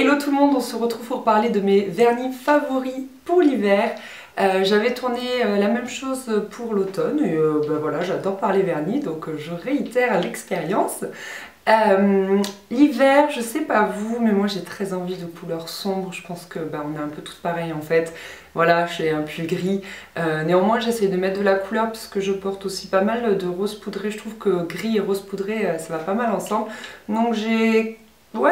Hello tout le monde, on se retrouve pour parler de mes vernis favoris pour l'hiver. J'avais tourné la même chose pour l'automne et voilà, j'adore parler vernis donc je réitère l'expérience. L'hiver, je sais pas vous, mais moi j'ai très envie de couleurs sombres. Je pense que on est un peu toutes pareilles en fait. Voilà, j'ai un pull gris. Néanmoins, j'essaie de mettre de la couleur parce que je porte aussi pas mal de rose poudré. Je trouve que gris et rose poudré, ça va pas mal ensemble. Donc j'ai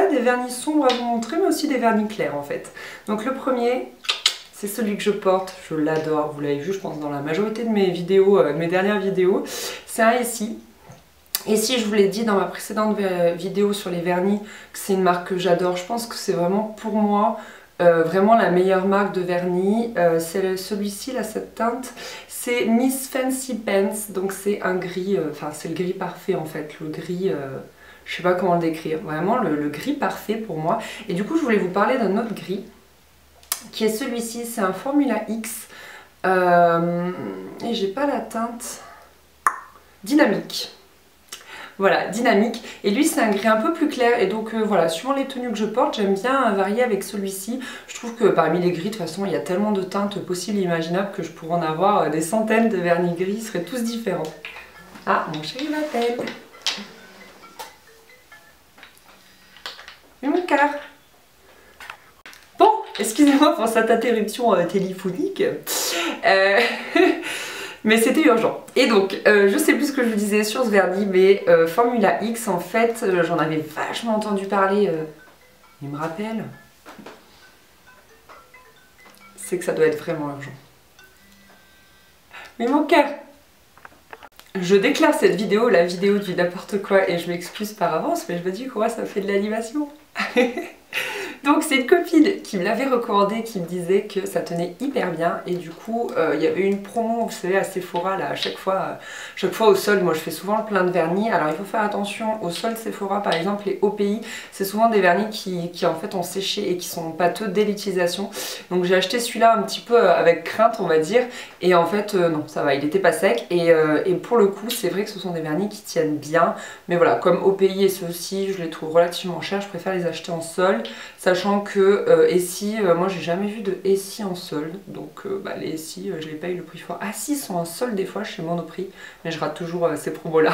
des vernis sombres à vous montrer, mais aussi des vernis clairs en fait. Donc le premier, c'est celui que je porte. Je l'adore. Vous l'avez vu, je pense, dans la majorité de mes vidéos, mes dernières vidéos. C'est un Essie. Et si je vous l'ai dit dans ma précédente vidéo sur les vernis, que c'est une marque que j'adore, je pense que c'est vraiment pour moi vraiment la meilleure marque de vernis. C'est celui-ci, là, cette teinte, c'est Miss Fancy Pants, donc c'est un gris, enfin c'est le gris parfait en fait, le gris, je sais pas comment le décrire, vraiment le gris parfait pour moi. Et du coup je voulais vous parler d'un autre gris, qui est celui-ci, c'est un Formula X, et j'ai pas la teinte, Dynamique. Voilà, Dynamique. Et lui, c'est un gris un peu plus clair. Et donc, voilà, suivant les tenues que je porte, j'aime bien varier avec celui-ci. Je trouve que parmi les gris, de toute façon, il y a tellement de teintes possibles et imaginables que je pourrais en avoir des centaines de vernis gris. Ils seraient tous différents. Ah, mon chéri m'appelle. Mais mon cœur. Bon, excusez-moi pour cette interruption téléphonique. Mais c'était urgent. Et donc, je sais plus ce que je vous disais sur ce vernis, mais Formula X, en fait, j'en avais vachement entendu parler. Il me rappelle. C'est que ça doit être vraiment urgent. Mais mon cœur! Je déclare cette vidéo, la vidéo du n'importe quoi, et je m'excuse par avance, mais je me dis quoi, ça fait de l'animation. Donc c'est une copine qui me l'avait recommandé, qui me disait que ça tenait hyper bien, et du coup il y avait une promo, vous savez, à Sephora là, à chaque fois au solde. Moi je fais souvent le plein de vernis. Alors il faut faire attention au solde Sephora, par exemple les OPI, c'est souvent des vernis qui en fait ont séché et qui sont pâteux dès l'utilisation. Donc j'ai acheté celui-là un petit peu avec crainte, on va dire, et en fait non, ça va, il était pas sec, et pour le coup c'est vrai que ce sont des vernis qui tiennent bien, mais voilà, comme OPI et ceux-ci je les trouve relativement chers, je préfère les acheter en solde, sachant que Essie, moi j'ai jamais vu de Essie en solde, donc les Essie, je les paye le prix fort. Ah si, ils sont en solde des fois chez Monoprix, mais je rate toujours ces promos là.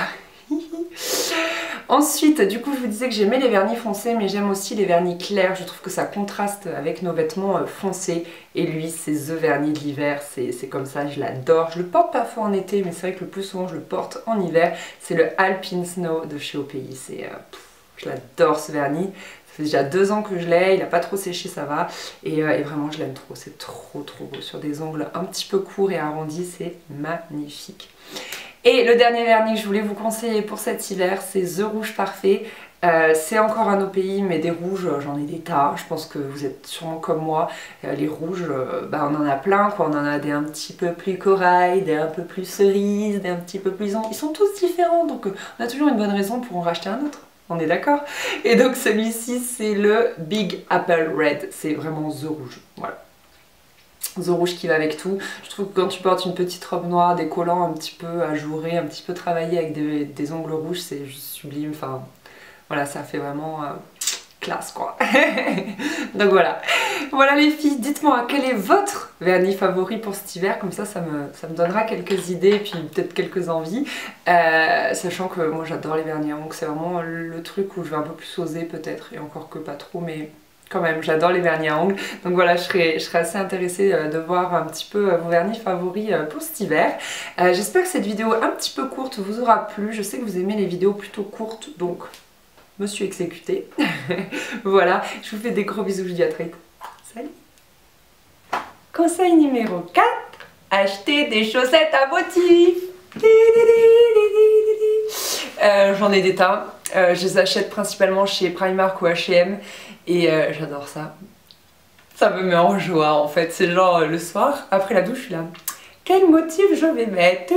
Ensuite, du coup, je vous disais que j'aimais les vernis foncés, mais j'aime aussi les vernis clairs. Je trouve que ça contraste avec nos vêtements foncés. Et lui, c'est the vernis de l'hiver, c'est comme ça, je l'adore. Je le porte parfois en été, mais c'est vrai que le plus souvent je le porte en hiver. C'est le Alpine Snow de chez OPI. Je l'adore ce vernis. Ça fait déjà 2 ans que je l'ai, il n'a pas trop séché, ça va. Et vraiment, je l'aime trop, c'est trop beau. Sur des ongles un petit peu courts et arrondis, c'est magnifique. Et le dernier vernis que je voulais vous conseiller pour cet hiver, c'est The Rouge Parfait. C'est encore un OPI, mais des rouges, j'en ai des tas. Je pense que vous êtes sûrement comme moi. Les rouges, on en a plein, quoi. On en a des un petit peu plus corail, des un peu plus cerises, des un petit peu plus... Ils sont tous différents, donc on a toujours une bonne raison pour en racheter un autre. On est d'accord? Et donc celui-ci, c'est le Big Apple Red. C'est vraiment The Rouge. Voilà. The Rouge qui va avec tout. Je trouve que quand tu portes une petite robe noire, des collants un petit peu ajourés, un petit peu travaillés avec des ongles rouges, c'est juste sublime. Enfin, voilà, ça fait vraiment classe, quoi. Donc voilà. Voilà les filles, dites-moi quel est votre vernis favori pour cet hiver, comme ça me donnera quelques idées et puis peut-être quelques envies. Sachant que moi j'adore les vernis à ongles, c'est vraiment le truc où je vais un peu plus oser peut-être, et encore que pas trop, mais... Quand même, j'adore les vernis à ongles, donc voilà, je serais assez intéressée de voir un petit peu vos vernis favoris pour cet hiver. J'espère que cette vidéo un petit peu courte vous aura plu. Je sais que vous aimez les vidéos plutôt courtes, donc me suis exécutée. Voilà, je vous fais des gros bisous, je vous dis à très vite. Salut. Conseil numéro 4, acheter des chaussettes à motifs. J'en ai des tas. Je les achète principalement chez Primark ou H&M et j'adore ça. Ça me met en joie en fait. C'est genre le soir, après la douche, je suis là. Quel motif je vais mettre?